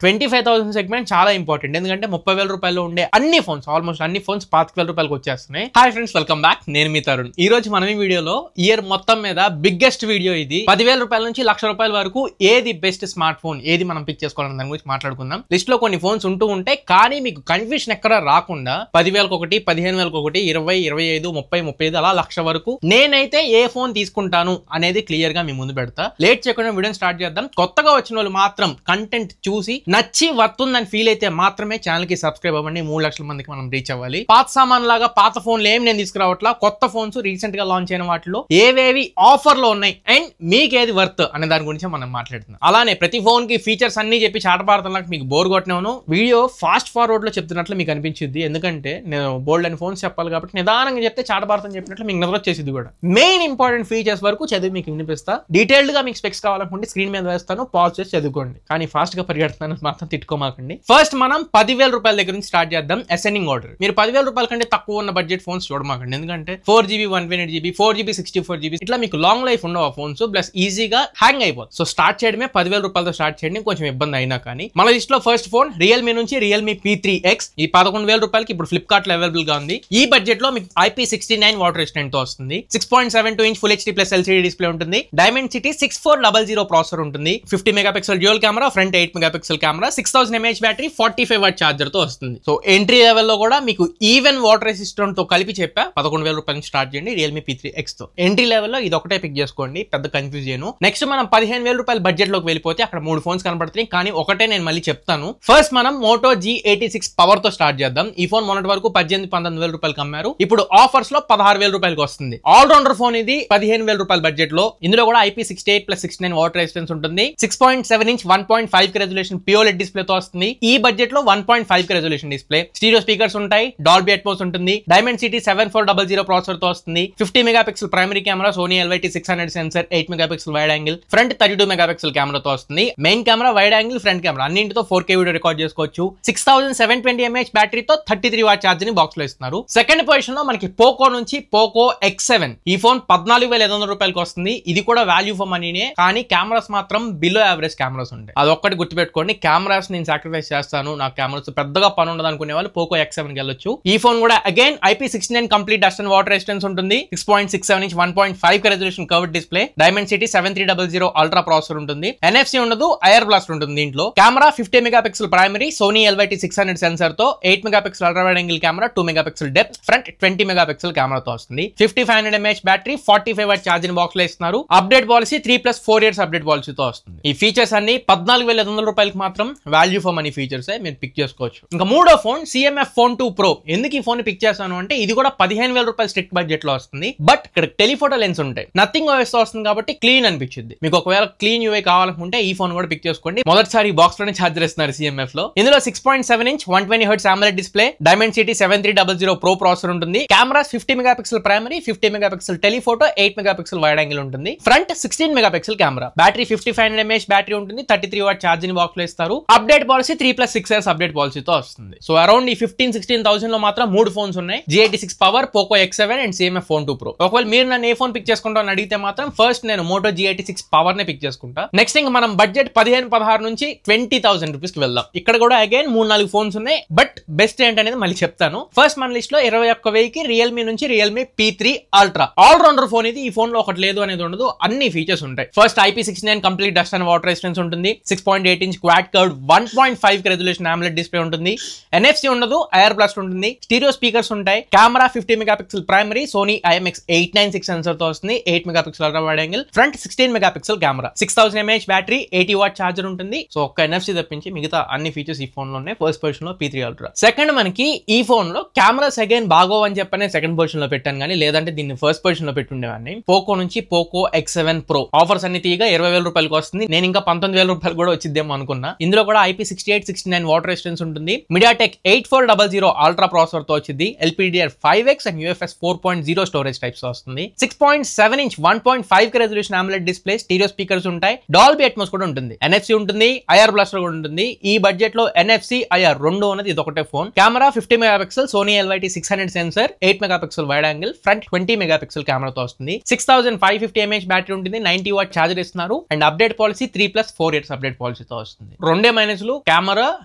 25,000 segment చాలా important. ఎందుకంటే 30,000 రూపాయలు ఉండే అన్ని ఫోన్స్, ఆల్మోస్ట్ అన్ని ఫోన్స్ 25,000 రూపాయలకు వచ్చేస్తున్నాయి. Hi friends, welcome back. నేను మీ తరుణ్. ఈ రోజు మనం ఈ వీడియోలో ఇయర్ మొత్తం మీద బిగ్గెస్ట్ వీడియో ఇది. 10,000 రూపాయల నుంచి 1,00,000 రూపాయల వరకు ఏది బెస్ట్ స్మార్ట్ ఫోన్, ఏది మనం పిక్ చేసుకోవాలని దాని గురించి మాట్లాడుకుందాం. లిస్ట్ లో కొన్ని ఫోన్స్ ఉంటూ ఉంటాయి, కానీ మీకు కన్ఫ్యూషన్ ఎక్కడ రాకుండా 10,000కి ఒకటి, 15,000కి ఒకటి, 20, 25, 30, 35 అలా 1,00,000 వరకు నేనైతే ఏ ఫోన్ తీసుకుంటాను అనేది క్లియర్ గా మీ ముందు పెడతా. లేట్ చేయకుండా వీడియోని స్టార్ట్ చేద్దాం. కొత్తగా వచ్చిన వాళ్ళు మాత్రం కంటెంట్ చూసి నచ్చి వస్తుందని ఫీల్ అయితే మాత్రమే ఛానల్ కి సబ్స్క్రైబ్ అవ్వండి. 3,00,000 మందికి మనం రీచ్ అవ్వాలి. పాత సామాన్ లాగా పాత ఫోన్లు ఏం నేను తీసుకురావట్లా. కొత్త ఫోన్స్ రీసెంట్ గా లాంచ్ అయిన వాటిలో ఏవేవి ఆఫర్ లో ఉన్నాయి అండ్ మీకేది వర్త్ అనే దాని గురించి మనం మాట్లాడుతున్నాం. అలానే ప్రతి ఫోన్ కి ఫీచర్స్ అన్ని చెప్పి చాటపాడుతున్నట్టు మీకు బోర్ కొట్టినాను. వీడియో ఫాస్ట్ ఫార్వర్డ్ లో చెప్తున్నట్లు మీకు అనిపించింది, ఎందుకంటే నేను బోల్డ్ అని ఫోన్స్ చెప్పాలి కాబట్టి నిదానంగా చెప్తే చాటపాడుతం చెప్పినట్లు మీకు నిద్ర వచ్చేసింది కూడా. మెయిన్ ఇంపార్టెంట్ ఫీచర్స్ వరకు చదివి మీకు వినిపిస్తా. డీటెయిల్డ్ గా మీకు స్పెక్స్ కావాలనుకుంటే స్క్రీన్ మీద వేస్తాను, పాజ్ చేసి చదువుకోండి. కానీ ఫాస్ట్ గా పరిగెడుతున్నాను మాత్రం తిట్టుకోమాకండి. ఫస్ట్ మనం 10,000 రూపాయల దగ్గర నుంచి స్టార్ట్ చేద్దాం. Ascending order. మీరు 10,000 రూపాయల కంటే తక్కువ ఉన్న బడ్జెట్ ఫోన్స్ చూడమాకండి, ఎందుకంటే 4GB 128GB 4GB 64GB ఇట్లా మీకు లాంగ్ లైఫ్ ఉండవు ఫోన్స్, ప్లస్ ఈజీగా హ్యాంగ్ అయిపోతుంది. సో స్టార్ట్ చేయడమే 10,000 రూపాయలతో స్టార్ట్ చేయండి, కొంచెం ఇబ్బంది అయినా కానీ. మన లిస్ట్ లో ఫస్ట్ ఫోన్ రియల్మీ నుంచి రియల్మీ P3X. ఈ 11,000 రూపాయలకి ఇప్పుడు ఫ్లిప్కార్ట్ లో అవైలబుల్ గా ఉంది. ఈ బడ్జెట్ లో మీకు IP69 వాటర్ రెసిస్టెంట్ తో వస్తుంది. 6.72 inch full HD plus LCD display ఉంటుంది. Dimensity 6400 ప్రాసెసర్ ఉంటుంది. 50 megapixel dual camera, front 8 megapixel camera, 6000 mAh battery, 45 what charger తో వస్తుంది. సో ఎంట్రీ లెవెల్ లో కూడా మీకు ఈవెన్ వాటర్ రెసిస్టెంట్ తో కలిపి చెప్పా 11,000 రూపాయల నుంచి స్టార్ట్ చేయండి రియల్మీ P3X తో. ఎంట్రీ లెవెల్ లో ఇది ఒకటే పిక్ చేసుకోండి, పెద్ద కన్ఫ్యూజ్ చేయను. నెక్స్ట్ మనం 15,000 రూపాయల బడ్జెట్ లోకి వెళ్ళిపోతే అక్కడ 3 ఫోన్స్ కనబడుతున్నాయి, కానీ ఒకటే నేను మళ్ళీ చెప్తాను. ఫస్ట్ మనం మోటో G86 పవర్ తో స్టార్ట్ చేద్దాం. ఈ ఫోన్ మొన్నటి వరకు 18,000-19,000 రూపాయలకి అమ్మారు. ఇప్పుడు ఆఫర్స్ లో 16,000 రూపాయలకి వస్తుంది. ఆల్ రౌండర్ ఫోన్ ఇది 15,000 రూపాయల బడ్జెట్ లో. ఇందులో కూడా IP68+69 వాటర్ రెసిస్టెన్స్ ఉంటుంది. 6.7 ఇంచ్ 1.5 రెజల్యూషన్ పిఓలెడ్ డిస్ప్లే తో వస్తుంది. ఈ బడ్జెట్ లో 1.5 రెజల్యూషన్ డిస్ప్లే, స్టీరియో స్పీకర్స్ ఉంటాయి, డాల్బీ అట్మోస్ ఉంటుంది. Dimensity 7400 ప్రాసెసర్ తో వస్తుంది. 50 megapixel primary camera, Sony LYT600 sensor, 8 megapixel wide angle, front 32 megapixel కెమెరాతో వస్తుంది. Main camera, wide angle, front camera అన్నింటితో 4K వీడియో రికార్డ్ చేసుకోవచ్చు. 6720 mAh బ్యాటరీతో 33 వాట్ ఛార్జర్ ని బాక్స్ లో ఇస్తున్నారు. సెకండ్ పొజిషన్ లో మనకి పోకో నుంచి పోకో X7. ఈ ఫోన్ 14,500 రూపాయలకి వస్తుంది. ఇది కూడా వాల్యూ ఫర్ మనీనే, కానీ కెమెరాస్ మాత్రం బిలో యావరేజ్ కెమెరాస్ ఉంటాయి. అదొక్కటి గుర్తుపెట్టుకోండి. కెమెరాస్ నేను సాక్రిఫైస్ చేస్తాను, నాకు కెమెరాస్ పెద్దగా పని ఉండదు అనుకునే వాళ్ళు పోకో X7 కి వెళ్ళొచ్చు. ఈ ఫోన్ కూడా again IP69 complete dust and water resistance ఉంటుంది. 6.67 inch 1.5 resolution curved display, Dimensity 7300 ultra processor ఉంటుంది. NFC ఉండదు, ఐఆర్ బ్లాస్ట్ ఉంటుంది. దీంట్లో camera 50 megapixel primary, Sony LYT600 sensor తో, 8 megapixel ultra wide angle camera, 2 megapixel depth, front 20 megapixel కెమెరాతో వస్తుంది. 5500 mAh battery, 45 watt charging box లో ఇస్తున్నారు. అప్డేట్ పాలసీ 3+4 ఇయర్స్ అప్డేట్ పాలసీతో వస్తుంది. ఈ ఫీచర్స్ అన్ని 14,500 రూపాయలకి మాత్రం వాల్యూ ఫర్ మనీ ఫీచర్స్ మీరు పిక్ చేసుకోవచ్చు. ఇంకా మూడో ఫోన్ CMF Phone 2 Pro. ఎందుకు ఈ ఫోన్ పిక్ చేస్తాను అంటే ఇది కూడా 15,000 రూపాయల స్ట్రిక్ట్ బడ్జెట్ లో వస్తుంది. బట్ ఇక్కడ టెలిఫోటో లెన్స్ ఉంటాయి, నథింగ్ OS తో వస్తుంది కాబట్టి క్లీన్ అనిపించింది. మీకు ఒకవేళ క్లీన్ UI కావాలనుకుంటే ఈ ఫోన్ కూడా పిక్ చేసుకోండి. మొదటిసారి బాక్స్ లోనే ఛార్జర్ ఇస్తున్నారు CMF లో. ఇందులో 6.7 inch 120Hz AMOLED display, Dimensity 7300 Pro processor ఉంటుంది. Cameras 50 megapixel primary, 50 megapixel telephoto, 8 megapixel wide angle ఉంటుంది. Front 16 megapixel camera, battery 5500 mAh battery ఉంటుంది. 33 వాట్ ఛార్జింగ్ బాక్స్ లో ఇస్తారు. అప్డేట్ పాలసీ 3+6 ఇయర్స్ అప్డేట్ పాలసీతో వస్తుంది. సో అరౌండ్ ఈ 15,000-16,000 లో మాత్రం 3 ఫోన్స్ ఉన్నాయి. G86 power, Poco X7 and CMF Phone 2 Pro. ఒకవేళ మీరు నన్ను ఏ ఫోన్ పిక్ చేసుకుంటాను అడిగితే మాత్రం ఫస్ట్ నేను మోటో G86 పవర్ నే పిక్ చేసుకుంటా. నెక్స్ట్ ఇంకా మనం బడ్జెట్ 15-16 నుంచి 20,000 రూపీస్ కి వెళ్దాం. ఇక్కడ కూడా అగైన్ 3-4 ఫోన్స్ ఉన్నాయి, బట్ బెస్ట్ ఏంటనేది మళ్ళీ చెప్తాను. ఫస్ట్ మన లిస్ట్ లో 21,000కి రియల్మీ నుంచి Realme P3 Ultra. All rounder phone ఇది. ఈ ఫోన్ లో ఒకటి లేదు అనేది ఉండదు, అన్ని ఫీచర్స్ ఉంటాయి. First IP69 complete dust and water resistance ఉంటుంది. 6.8 inch quad curved 1.5 resolution AMOLED display ఉంటుంది. NFC ఉండదు, ఐఆర్ బ్లాస్ట్ ఉంటుంది. స్టీరియో స్పీకర్స్ ఉంటాయి. Camera 50 megapixel primary, Sony IMX896 sensor తో వస్తుంది. 8 megapixel ultra wide angle, front 16 megapixel camera, 6000 mAh battery, 80 watt charger ఉంటుంది. So ఒక్క NFC తప్పించి మిగతా అన్ని ఫీచర్స్ ఈ ఫోన్ లో ఉన్నాయి. ఫస్ట్ పొజిషన్ లో P3 Ultra. సెకండ్ మనకి ఈ ఫోన్ లో కెమెరాస్ అగైన్ బాగోవని చెప్పనే సెకండ్ పొజిషన్ లో పెట్టాను, కానీ లేదంటే దీన్ని ఫస్ట్ పొజిషన్ లో పెట్టుండేవాడిని. పోకో నుంచి పోకో X7 Pro. ఆఫర్స్ అన్ని తీయగా 20,000 రూపాయలకి వస్తుంది. నేను ఇంకా 19,000 రూపాయలు కూడా వచ్చిద్దేమో అనుకున్నా. ఇందులో కూడా IP68-69 వాటర్ రెసిస్టెన్స్ ఉంటుంది. MediaTek 8400 అల్ట్రా ప్రాసెసర్ తో వచ్చింది. LPDDR5X and UFS 4.0 storage types వస్తుంది. 6.7 inch 1.5 resolution AMOLED display, stereo speakers ఉంటాయి. డాల్బీ అట్మోస్ కూడా ఉంటుంది. NFC ఉంటుంది, ఐఆర్ బ్లాస్టర్ కూడా ఉంటుంది. ఈ బడ్జెట్ లో NFC, IR రెండు ఉన్నది ఇది ఒకటే ఫోన్. Camera 50 megapixel, Sony LYT600 sensor, 8 megapixel wide angle, front 20 megapixel కెమెరాతో వస్తుంది. 6550 mAh బ్యాటరీ ఉంటుంది. 90 వాట్ ఛార్జర్ ఇస్తున్నారు. And update policy 3+4 years update పాలసీతో వస్తుంది. రెండే మైనస్లు కెమెరా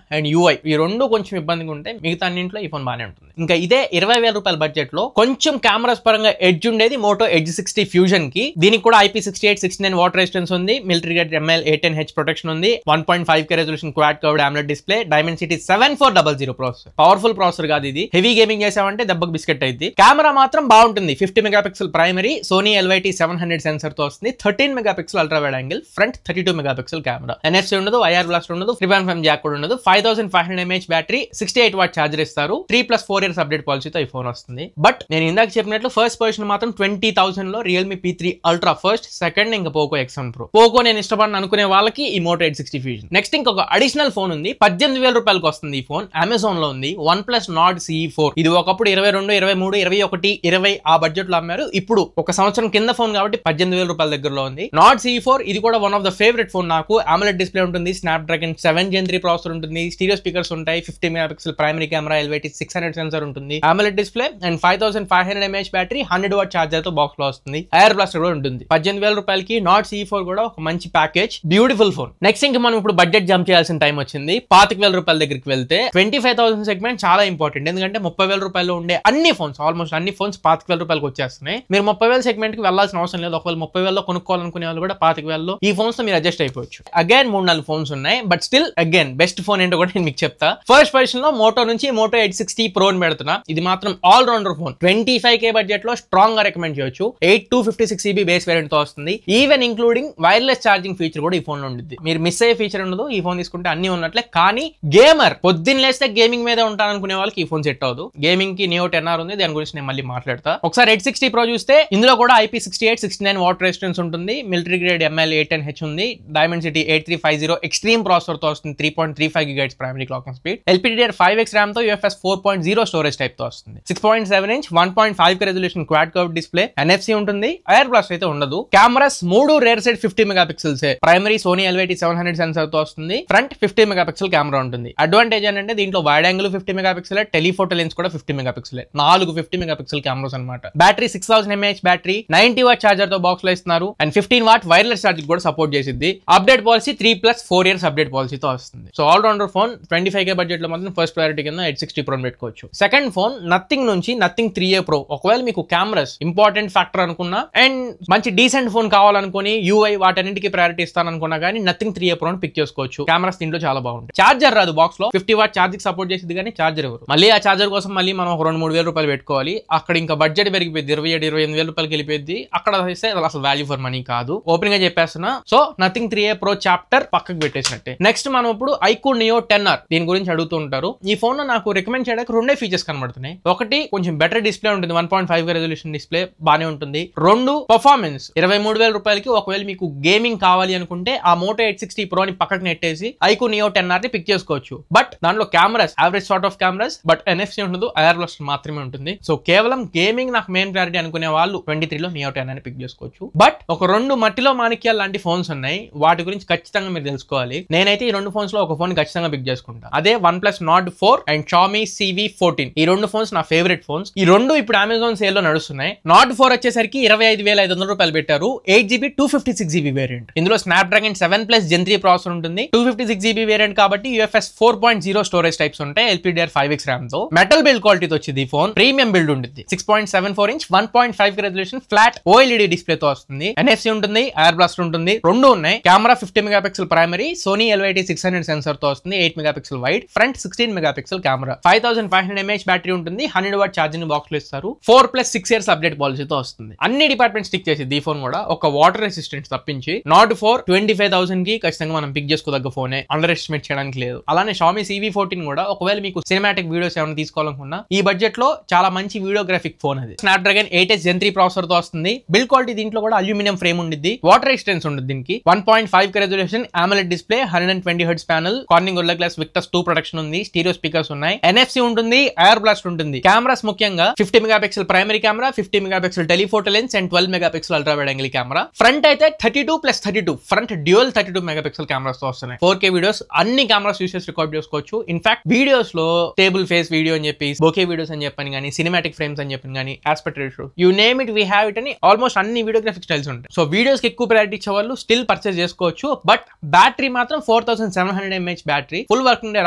అండ్ యూఐ, ఈ రెండు కొంచెం ఇబ్బందిగా ఉంటాయి. మిగతా అన్నింట్లో ఈ ఫోన్ బాగానే ఉంటుంది. ఇంకా ఇదే 20,000 రూపాయల బడ్జెట్ లో కొంచెం కెమెరాస్ పరంగా ఎడ్జ్ ఉండేది మోటో ఎడ్జ్ 60 ఫ్యూజన్ కి. దీనికి కూడా IP68 69 వాటర్ రెసిస్టెన్స్ ఉంది, military grade ML A10H protection ఉంది, 1.5K resolution quad curved AMOLED display, Dimensity 7400 processor. Powerful processor కాదు ఇది, హెవీ గేమింగ్ చేసామంటే దెబ్బకి బిస్కెట్ అయింది. కెమెరా మాత్రం బాగుంటుంది, 50 megapixel primary, Sony LYT 700 sensor తో వస్తుంది, 13 megapixel ultra wide angle front, 32 megapixel camera, NFC ఉండదు, IR బ్లాస్ట్ ఉండదు, 3.5 జాక్ కూడా ఉండదు, 5500 mAh బ్యాటరీ, 68 వాట్ ఛార్జర్ ఇస్తారు, 3+4 ఇయర్స్ అప్డేట్ పాలసీతో ఈ ఫోన్ వస్తుంది. బట్ నేను ఇందాక చెప్పినట్లు ఫస్ట్ పొజిషన్ మాత్రం 20,000 లో Realme P3 ultra first, second ఇంకా పోకో X1 Pro. పోకో నేను ఇష్టపడిన అనుకునే వాళ్ళకి ఈ మోటో ఎడ్జ్ 60 ఫ్యూజన్. నెక్స్ట్ ఇంకొక అడిషనల్ ఫోన్ ఉంది, 18,000 రూపాయలకు వస్తుంది ఈ ఫోన్, అమెజాన్ లో ఉంది, OnePlus Nord CE4. ఇది ఒకప్పుడు 22, 23, 21, 20 ఆ బడ్జెట్ లో అమ్మారు. ఇప్పుడు ఒక సంవత్సరం కింద ఫోన్ కాబట్టి 18,000 రూపాయల దగ్గరలో ఉంది. Nord CE4 ఇది కూడా one of the favourite phone నాకు. AMOLED డిస్ప్లే ఉంటుంది, స్నాప్డ్రాగన్ 7 Gen 3 ప్రాసెసర్ ఉంటుంది, స్టీరియో స్పీకర్స్ ఉంటాయి, 50 megapixel primary camera, LYT 600 sensor ఉంటుంది, AMOLED display and 5500 mAh battery, 100 what charger తో బాక్స్ లో వస్తుంది, ఐఆర్ బ్లాస్టర్ కూడా ఉంటుంది. 18,000 రూపాయలకి Nord CE4 కూడా ఒక మంచి ప్యాకేజ్, బ్యూటిఫుల్ ఫోన్. నెక్స్ట్ ఇంకా మనం ఇప్పుడు బడ్జెట్ జంప్ చేయాల్సిన టైం వచ్చింది. 25,000 రూపాయల దగ్గరికి వెళ్తే 25,000 సెగ్మెంట్ చాలా ఇంపార్టెంట్. ఎందుకంటే 30,000 రూపాయలు ఉండే అన్ని ఫోన్స్, ఆల్మోస్ట్ అన్ని ఫోన్స్ 25,000 రూపాయలకు వచ్చేస్తున్నాయి. మీరు 30,000 సెగ్మెంట్ కి వెళ్లాల్సిన అవసరం లేదు. ఒకవేళ 30,000 కొనుక్కోవాలనుకునే వాళ్ళు కూడా 25,000 ఈ ఫోన్స్ తో మీరు అడ్జస్ట్ అయిపోవచ్చు. అగైన్ 3-4 ఫోన్స్ ఉన్నాయి, but still again best phone ఏంటో కూడా నేను మీకు చెప్తా. ఫస్ట్ పొజిషన్ లో మోటో నుంచి మోటో ఎడ్జ్ 60 Pro ని పెడుతున్నా. ఇది మాత్రం all rounder phone, 25K budget లో స్ట్రాంగ్ గా రికమెండ్ చేయొచ్చు. 8/256GB బేస్ వేరియంట్ తో వస్తుంది, even including wireless charging feature కూడా ఈ ఫోన్ లో ఉంటుంది. మీరు మిస్ అయ్యే ఫీచర్ ఉండదు, ఈ ఫోన్ తీసుకుంటే అన్ని ఉన్నట్లే. కానీ గేమర్ పొద్దున్న లేస్తే గేమింగ్ మీద ఉంటాననుకునే వాళ్ళకి ఈ ఫోన్ సెట్ అవ్వదు. గేమింగ్ కి Neo 10R ఉంది, దాని గురించి నేను మళ్ళీ మాట్లాడతా. ఒకసారి ఎడ్జ్ 60 Pro చూస్తే ఇందులో కూడా IP68 69 వాటర్ రెసిస్టెన్స్ ఉంటుంది, మిలిటరీ గ్రేడ్ ML A10H ఉంది, డైమెన్సిటీ 8350 ఎక్స్ట్రీమ్ ప్రాసెసర్ తో వస్తుంది, 3.35 GHz primary clocking speed, LPDDR5X RAM తో UFS 4.0 స్టోరేజ్ టైప్ తో వస్తుంది, 6.7 inch 1.5K resolution quad curved display, NFC ఉంటుంది, ఐఆర్ బ్లాస్ట్ అయితే ఉండదు. Cameras 3 rear side 50 megapixels, primary Sony LYT 700 sensor తో వస్తుంది, ఫ్రంట్ 50 మెగాపిక్సెల్ కెమెరా ఉంటుంది. అడ్వాంటేజ్ ఏంటంటే దీంట్లో wide angle 50 megapixel, telephoto lens కూడా 50 మెగాపిక్సెల్, 4 50 మెగాపిక్సెల్ కెమెరాస్ అన్నమాట. Battery 6000 mAh battery, 90 watt charger తో బాక్స్ లో ఇస్తున్నారు, అండ్ 15 వాట్ వైర్లెస్ ఛార్జింగ్ కూడా సపోర్ట్ చేసింది. అప్డేట్ పాలసీ 3+4 ఇయర్స్ అప్డేట్ పాలసీతో వస్తుంది. So all rounder phone, 25K budget లో మాత్రం ఫస్ట్ ప్రయారిటీ కింద ఎడ్జ్ 60 Pro పెట్టుకోవచ్చు. సెకండ్ ఫోన్ నథింగ్ నుంచి నథింగ్ 3A Pro. ఒకవేళ మీకు కెమెరాస్ ఇంపార్టెంట్ ఫ్యాక్టర్ అనుకున్నా అండ్ మంచి డీసెంట్ ఫోన్ కావాలనుకుని UI వాటన్నిటికీ ప్రయారిటీ ఇస్తాననుకున్నా కానీ నథింగ్ 3A Pro పిక్ చేసుకోవచ్చు. కెమెరాస్ దీంట్లో చాలా బాగుంటాయి. చార్జర్ రాదు బాక్స్ లో, 50 వాట్ ఛార్జింగ్ సపోర్ట్ చేసింది కానీ చార్జర్ ఎవరు. మళ్ళీ ఆ చార్జర్ కోసం మళ్ళీ మనం ఒక 2-3 వేల రూపాయలు పెట్టుకోవాలి. అక్కడ ఇంకా బడ్జెట్ పెరిగిపోయింది, 27-28 రూపాయలకి వెళ్ళిపోయింది. అక్కడ చేస్తే అసలు వాల్యూ ఫర్ మనీ కాదు, ఓపెన్ గా చెప్పేస్తున్నా. So nothing 3A Pro chapter పక్కకు పెట్టేసినట్టే. నెక్స్ట్ మనం ఇప్పుడు iQOO Neo 10R దీని గురించి అడుగుతూ ఉంటారు. ఈ ఫోన్ లో నాకు రికమెండ్ చేయడానికి రెండే ఫీచర్స్ కనబడుతున్నాయి. ఒకటి కొంచెం బెటర్ డిస్ప్లే ఉంటుంది, 1.5K రెజల్యూషన్ డిస్ప్లే బానే ఉంటుంది. 2 పర్ఫార్మెన్స్, 23,000 రూపాయలకి ఒకవేళ మీకు గేమింగ్ కావాలి అనుకుంటే ఆ మోటో ఎడ్జ్ 60 Pro ని పక్కకు నెట్టేసి iQOO Neo 10R ని పిక్ చేసుకోవచ్చు. బట్ దాంట్లో cameras average sort of cameras, but NFC ఉండదు, ఐఆర్ బ్లాస్టర్ మాత్రమే ఉంటుంది. సో కేవలం గేమింగ్ నాకు మెయిన్ ప్రయారిటీ అనుకునే వాళ్ళు 23 లో Neo 10R ని పిక్ చేసుకోవచ్చు. బట్ ఒక 2 మట్టిలో మాణిక్యాలు లాంటి ఫోన్స్ ఉన్నాయి, వాటి గురించి ఖచ్చితంగా మీరు తెలుసుకోవాలి. నేనైతే ఈ 2 ఫోన్స్ లో ఒక ఫోన్ ఖచ్చితంగా పిక్ చేసుకుంటా, అదే OnePlus Nord 4 and Xiaomi CV14. ఈ 2 ఫోన్స్ నా ఫేవరెట్ ఫోన్స్. ఈ 2 ఇప్పుడు అమెజాన్ సేల్ లో నడుస్తున్నాయి. Nord 4 వచ్చేసరికి 25,500 రూపాయలు పెట్టారు, 8GB 256GB వేరియంట్. ఇందులో స్నాప్డ్రాగన్ 7+ Gen 3 ప్రాసెసర్ ఉంటుంది, 256GB వేరియంట్ కాబట్టి UFS 4.0 స్టోరేజ్ టైప్స్ ఉంటాయి, LPDDR5X RAM తో. మెటల్ బిల్డ్ క్వాలిటీతో వచ్చింది ఈ ఫోన్, ప్రీమియం బిల్డ్ ఉంటుంది, 6.74 inch 1.5K resolution flat OLED display తో వస్తుంది, NFC ఉంటుంది, ఐఆర్ బ్లాస్టర్ ఉంటుంది, 2 ఉన్నాయి. Camera 50 megapixel primary, Sony LYT 600 sensor తో వస్తుంది, 8 megapixel wide, front 16 megapixel camera, 5500 mAh battery ఉంటుంది, 100 వాట్ ఛార్జింగ్ బాక్స్ లో ఇస్తారు, 4+6 ఇయర్స్ అప్డేట్ పాలసీతో వస్తుంది. అన్ని డిపార్ట్మెంట్ స్టిక్ చేసింది ఈ ఫోన్ కూడా, ఒక వాటర్ రెసిస్టెంట్ తప్పించి. Nord 4 25,000 కి ఖచ్చితంగా మనం పిక్ చేసుకోదగ్గ ఫోనే, అండర్ ఎస్టిమేట్ చేయడానికి లేదు. అలానే Xiaomi CV14 కూడా ఒకవేళ మీకు సినిమాటిక్ వీడియోస్ ఏమైనా తీసుకోవాలనుకున్నా ఈ బడ్జెట్ లో చాలా మంచి వీడియోగ్రాఫిక్ ఫోన్ అది. స్నాప్డ్రాగన్ 8S Gen 3 ప్రాసెసర్ తో వస్తుంది, బిల్డ్ క్వాలిటీ దీంట్లో కూడా అల్యూమినియం ఫ్రేమ్ ఉంటుంది, వాటర్ రెసిస్టెన్స్ ఉంటుంది దీనికి, 1.5K resolution AMOLED display, 120Hz panel, Corning Gorilla Glass Victus 2 protection ఉంది, స్టీరియో స్పీకర్స్ ఉన్నాయి, NFC ఉంటుంది, ఐఆర్ బ్లాస్ట్ ఉంటుంది. కెమెరాస్ ముఖ్యంగా 50 megapixel primary camera, 50 megapixel telephoto lens and 12 megapixel ultra wide angle camera. Front అయితే 32+32 front dual 32 megapixel cameras తో వస్తున్నాయి. 4K videos అన్ని cameras use చేసి రికార్డ్ చేసుకోవచ్చు. ఇన్ఫాక్ట్ వీడియోస్ లో టేబుల్ ఫేస్ వీడియో అని చెప్పి, బోకే వీడియోస్ అని చెప్పని కానీ, సినిమాటిక్ ఫ్రేమ్స్ అని చెప్పని కానీ, aspect ratio, you name it we have it అని ఆల్మోస్ట్ అన్ని వీడియోగ్రాఫిక్ స్టైల్స్ ఉంటాయి. సో వీడియోస్ కి ఎక్కువ ప్రయారిటీ ఇచ్చే వాళ్ళు స్టిల్ పర్చేస్ చేసుకోవచ్చు. బట్ బ్యాటరీ మాత్రం 4700 mAh battery, full working day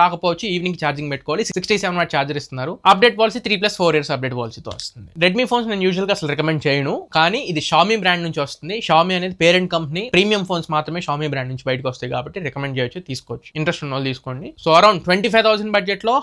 రాకపోవచ్చు, ఈవినింగ్ ఛార్జింగ్ పెట్టుకోవాలి. 67 వాట్ ఛార్జర్ ఇస్తున్నారు. అప్డేట్ పాలసీ 3+4 years అప్డేట్ పాలసీతో వస్తుంది. రెడ్మీ ఫోన్స్ నేను యూజువల్ గా అసలు రికమెండ్ చేయను, కానీ ఇది Xiaomi బ్రాండ్ నుంచి వస్తుంది. Xiaomi అనేది పేరెంట్ కంపెనీ. ప్రీమియం ఫోన్స్ మాత్రమే Xiaomi బ్రాండ్ నుంచి బయటకు వస్తాయి కాబట్టి రికమెండ్ చేయొచ్చు, తీసుకోవచ్చు. ఇంట్రెస్ట్ ఉన్న వాళ్ళు తీసుకోండి. సో అరౌండ్ 25,000 బడ్జెట్ లో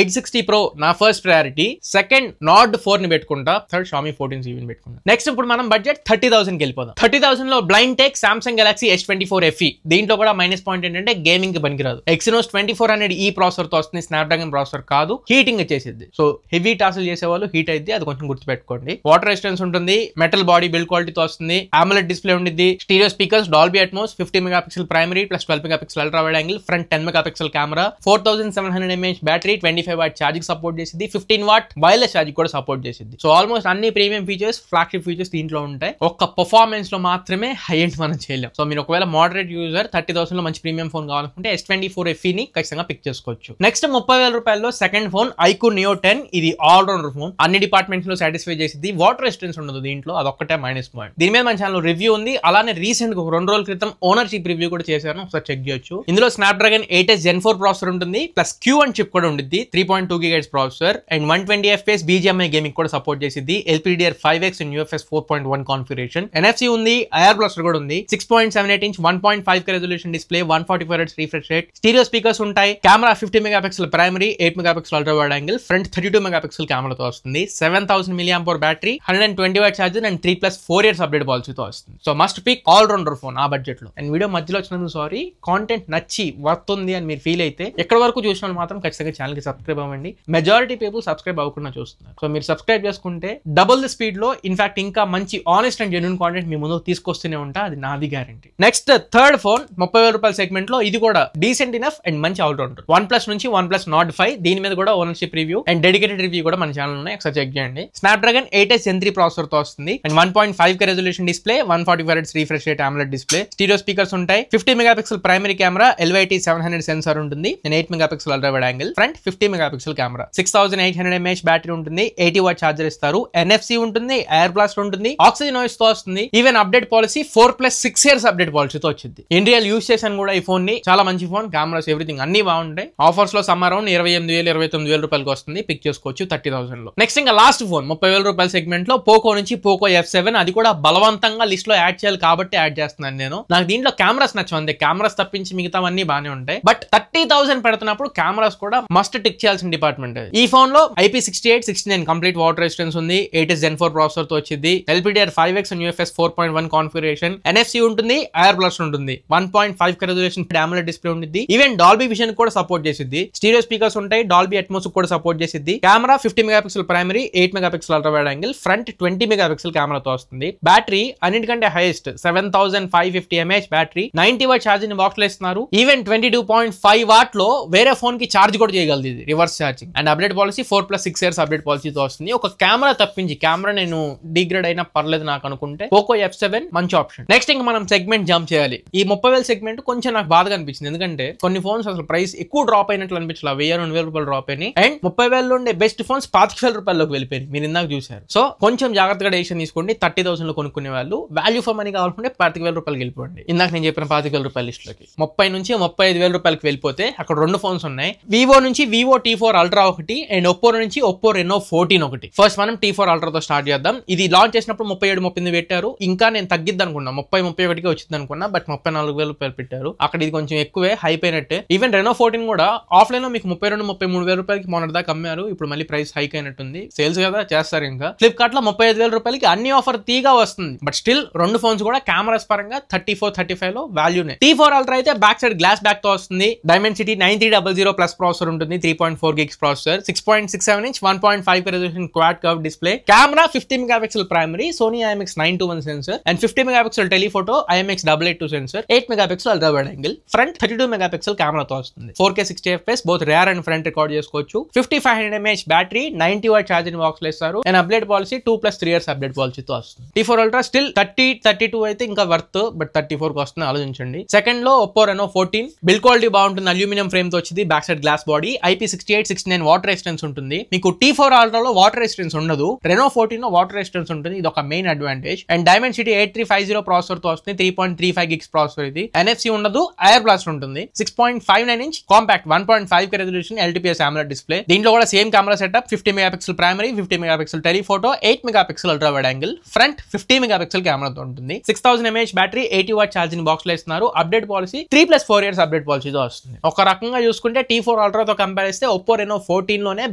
860 Pro నా ఫస్ట్ ప్రయారిటీ, సెకండ్ Nord 4 ని పెట్టుకుంటా, థర్డ్ Xiaomi 14 CE పెట్టుకుంటా. నెక్స్ట్ ఇప్పుడు మనం బడ్జెట్ 30,000 కి వెళ్ళిపోదాం. 30,000 లో blind tech Samsung Galaxy S24 FE. దీంట్లో కూడా మైనస్ పాయింట్ ఏంటంటే గేమింగ్ కి పనికిరాదు. Exynos 2400E ప్రాసెసర్ తో వస్తుంది, స్నాప్డ్రాగన్ ప్రాసెసర్ కాదు, హీటింగ్ చేసేది. సో హెవీ టాస్క్ చేసే వాళ్ళు హీట్ అయితే అది కొంచెం గుర్తుపెట్టుకోండి. వాటర్ రెసిస్టెన్స్ ఉంటుంది, మెటల్ బాడీ బిల్డ్ క్వాలిటీతో వస్తుంది, AMOLED డిస్ప్లే ఉంటుంది, stereo speakers, Dolby Atmos, 50 megapixel primary plus 12 megapixel ultra wide angle, front 10 megapixel camera, 4700 mAh battery, 25 what charging support చేసింది, 15 వాట్ వైర్లెస్ ఛార్జింగ్ కూడా సపోర్ట్ చేసింది. సో ఆల్మోస్ట్ అన్ని premium features, flagship features దీంట్లో ఉంటాయి. ఒక్క performance లో మాత్రమే హై ఎండ్ మనం చేయలేం. సో మీరు ఒకవేళ మోడరేట్ యూజర్ 30,000 లో మంచి ప్రీమియం ఫోన్ కావాలనుకుంటే S24 FE ని ఖచ్చితంగా పిక్ చేసుకోవచ్చు. నెక్స్ట్ 30,000 రూపాయల్లో సెకండ్ ఫోన్ iQOO Neo 10. ఇది ఆల్ రౌండర్ ఫోన్, అన్ని డిపార్ట్మెంట్స్ లో సాటిస్ఫై చేసింది. వాటర్ రెసిస్టెన్స్ ఉండదు దీంట్లో, అదొక్కటే మైనస్ పాయింట్. దీని మీద మన ఛానల్ రివ్యూ ఉంది, అలానే రీసెంట్ గా 2 రోజుల క్రితం ఓనర్షిప్ రివ్యూ కూడా చేశాను, ఒకసారి చెక్ చేయొచ్చు. ఇందులో స్నాప్డ్రాగన్ 8s Gen 4 ప్రాసెసర్ ఉంటుంది, ప్లస్ Q1 చిప్ కూడా ఉంటుంది, 3.2 GHz processor and 120 FPS BGMI gaming కూడా సపోర్ట్ చేసింది. LPDDR5X and UFS 4.1 configuration, NFC ఉంది, IR బ్లాస్టర్ కూడా ఉంది, 6.78 inch 1.5K resolution display, 144 Hz refresh rate, stereo speakers ఉంటాయి, camera 50 megapixel primary, 8 megapixel ultra wide angle, front 32 megapixel కెమెరాతో వస్తుంది, 7000 mAh battery, 120 watt charger and 3+4 years update పాలసీతో వస్తుంది. So must pick all rounder phone ఆ budget లో. And video మధ్యలో వచ్చినందుకు sorry, content నచ్చి వర్త్ ఉంది అని మీరు ఫీల్ అయితే ఎక్కడ వరకు చూసిన వాళ్ళు మాత్రం ఖచ్చితంగా ఛానల్ కి సబ్స్క్రైబ్ అవ్వండి. మెజారిటీ పీపుల్ సబ్స్క్రైబ్ అవ్వకుండా చూస్తున్నారు. సో మీరు సబ్స్క్రైబ్ చేసుకుంటే డబుల్ ది స్పీడ్ లో ఇన్ఫాక్ట్ ఇంకా మంచి ఆనెస్ట్ అండ్ జెన్యూన్ కాంటెంట్ మీ ముందుకు తీసుకొస్తూనే ఉంటా, అది నాది గ్యారంటీ. నెక్స్ట్ థర్డ్ ఫోన్ 30,000 రూపాయల సెగ్మెంట్ లో, ఇది కూడా డీసెంట్ ఇనఫ్ అండ్ మంచి ఆల్ రౌండర్, OnePlus నుంచి OnePlus Nord 5. దీని మీద కూడా ownership review and dedicated review కూడా మన ఛానల్ ఉన్నాయి, ఒకసారి చెక్ చేయండి. స్నాప్డ్రాగన్ 8s Gen 3 ప్రాసెసర్ తో వస్తుంది and 1.5K resolution display, 144 Hz refresh rate AMOLED display, stereo speakers ఉంటాయి, 50 megapixel primary camera, LYT 700 sensor ఉంటుంది and 8 megapixel ultra wide angle, front 50 megapixel camera, 6800 mAh battery ఉంటుంది, 80 watt charger ఇస్తారు, NFC ఉంటుంది, air blast ఉంటుంది, oxygen noise తో వస్తుంది. Even update policy 4+6 years update పాలసీతో వచ్చింది. ఇండియా యూస్ చేశాను కూడా ఈ ఫోన్ ని, చాలా మంచి ఫోన్, కెమెరాస్ ఎవ్రీథింగ్ అన్ని బాగుంటాయి. ఆఫర్స్ లో సమ్ అరౌండ్ 28,000 29,000 రూపాయలకి వస్తుంది, పిక్ చేసుకోవచ్చు 30,000 లో. నెక్స్ట్ ఇంకా లాస్ట్ ఫోన్ 30,000 రూపాయల సెగ్మెంట్ లో పోకో నుంచి పోకో F7. అది కూడా బలవంతంగా లిస్ట్ లో యాడ్ చేయాలి కాబట్టి యాడ్ చేస్తున్నాను నేను. నాకు దీంట్లో కెమెరాస్ నచ్చండి, కెమెరాస్ తప్పించి మిగతావన్నీ బాగానే ఉంటాయి, బట్ 30,000 పెడుతున్నప్పుడు కెమెరాస్ కూడా మస్ట్ టిక్ చేయాల్సిన డిపార్ట్మెంట్. ఈ ఫోన్ లో IP68 69 కంప్లీట్ వాటర్ రెసిస్టెన్స్ ఉంది, 8s Gen 4 ప్రాసెసర్ తో వచ్చింది, LPDDR5X and UFS 4.1 configuration, NFC ఉంటుంది, ఐఆర్ బ్లాస్ట్ ఉంటుంది, 1.5K రెజల్యూషన్ AMOLED డిస్ప్లే ఉంటుంది, ఈవెన్ డాల్బీ విజన్ కూడా సపోర్ట్ చేసిద్ది, స్టీరియో స్పీకర్స్ ఉంటాయి, డాల్బీ అట్మోస్ కూడా సపోర్ట్ చేసిద్ది, camera 50 megapixel primary, 8 megapixel ultra wide angle, front 20 megapixel కెమెరాతో వస్తుంది. బ్యాటరీ అన్నిటికంటే highest 7550 mAh battery, 90 watt charging box లో ఇస్తున్నారు, ఈవెన్ 22.5 వాట్ లో వేరే ఫోన్ కి ఛార్జ్ కూడా చేయగలదు, ఇది reverse charging. And update policy 4+6 years update పాలసీతో వస్తుంది. ఒక కెమెరా తప్పించి, కెమెరా నేను డిగ్రేడ్ అయినా పర్లేదు నాకు అనుకుంటే పోకో F7 మంచి ఆప్షన్. నెక్స్ట్ ఇంకా మనం సెగ్మెంట్ జంప్ చేయాలి. ఈ 30,000 సెగ్మెంట్ కొంచెం నాకు బాధగా అనిపించింది, ఎందుకంటే కొన్ని ఫోన్స్ అసలు ప్రైస్ ఎక్కువ డ్రాప్ అయినట్లు అనిపించాలి, 1,000-2,000 రూపాయలు డ్రాప్ అయినాయి. అండ్ 30,000 ఉండే బెస్ట్ ఫోన్స్ 25,000 రూపాయల్లోకి వెళ్ళిపోయింది, మీరు ఇందాక చూసారు. సో కొంచెం జాగ్రత్తగా డెసిషన్ తీసుకోండి. 30,000 లో కొనుక్కునే వాళ్ళు వాల్యూ ఫర్ మనీ కావాలనుకుంటే 25,000 రూపాయలకి వెళ్ళిపోండి. ఇందాక నేను చెప్పిన 25,000 రూపాయల లిస్ట్ లోకి 30 నుంచి 35,000 రూపాయలకి వెళ్ళిపోతే అక్కడ 2 ఫోన్స్ ఉన్నాయి. వివో నుంచి వివో T4 అల్ట్రా ఒకటి అండ్ ఒప్పో నుంచి ఒప్పో రెనో 14 ఒకటి. ఫస్ట్ మనం T4 అల్ట్రా తో స్టార్ట్ చేద్దాం. ఇది లాంచ్ చేసినప్పుడు 37-38 పెట్టారు, ఇంకా నేను తగ్గిద్ది అనుకున్నా, 30-31కి వచ్చింది అనుకున్నా, బట్ 34,000 రూపాయలు పెట్టారు. అక్కడ ఇది కొంచెం ఎక్కువే, హైప్ అయినట్టే. ఈవెన్ రెనో 14 కూడా ఆఫ్లైన్ లో మీకు 32-33,000 రూపాయలకి మొన్నటి దాకా అమ్మారు, ఇప్పుడు మళ్ళీ ప్రైస్ హైక్ అయినట్టుంది. సేల్స్ కదా చేస్తారు. ఇంకా ఫ్లిప్కార్ట్ లో 35,000 రూపాయలకి అన్ని ఆఫర్ తీగా వస్తుంది, బట్ స్టిల్ 2 ఫోన్స్ కూడా కెమెరాస్ పరంగా 34-35 లో వాల్యూనే. T4 అల్ట్రా అయితే బ్యాక్ సైడ్ గ్లాస్ బ్యాక్ తో వస్తుంది, Dimensity 9300 ప్లస్ ప్రాసెసర్ ఉంటుంది, 3.4 GHz processor, 6.67 inch 1.5K resolution quad curve display, camera 50 megapixel primary, Sony IMX921 sensor and 50 megapixel telephoto IMX882 sensor, 8 megapixel ultra wide angle, front 32 megapixel కెమెరాతో వస్తుంది, 4K 60 FPS both rare and front record చేసుకోవచ్చు, 5500 mAh battery, 90 watt charging box లో ఇస్తారు and update policy 2+3 years update పాలసీతో వస్తుంది. T4 ultra still 30-32 అయితే ఇంకా worth, but 34 కి వస్తుంది, ఆలోచించండి. సెకండ్ లో ఒప్పో రెనో 14 బిల్డ్ క్వాలిటీ బాగుంటుంది, అల్యూమినియం ఫ్రేమ్ తో వచ్చింది, back side glass body, IP68 69 water resistance ఉంటుంది. మీకు T4 అల్ట్రాలో వాటర్ రెసిస్టెన్స్ ఉండదు, రెనో 14 లో వాటర్ రెసిస్టెన్స్ ఉంటుంది, ఇది ఒక main advantage. And Dimensity 8350 processor తో వస్తుంది, 3.35 GHz ప్రాసెసర్ ఇది, NFC ఉండదు, ఐఆర్ బ్లాస్టర్ ఉంటుంది. 6.59 inch compact 1.5K resolution LTPS AMOLED display. దీంట్లో కూడా same camera setup, 50 megapixel primary, 50 megapixel telephoto, 8 megapixel ultra wide angle, front 50 megapixel కెమెరాతో ఉంటుంది. 6000 mAh battery, 80 watt charging box లో ఇస్తున్నారు. అప్డేట్ పాలసీ 3+4 years అప్డేట్ పాలసీతో వస్తుంది. ఒక రకంగా చూసుకుంటే T4 Ultra తో కంపేర్ చేస్తే Oppo Reno 14 లోనే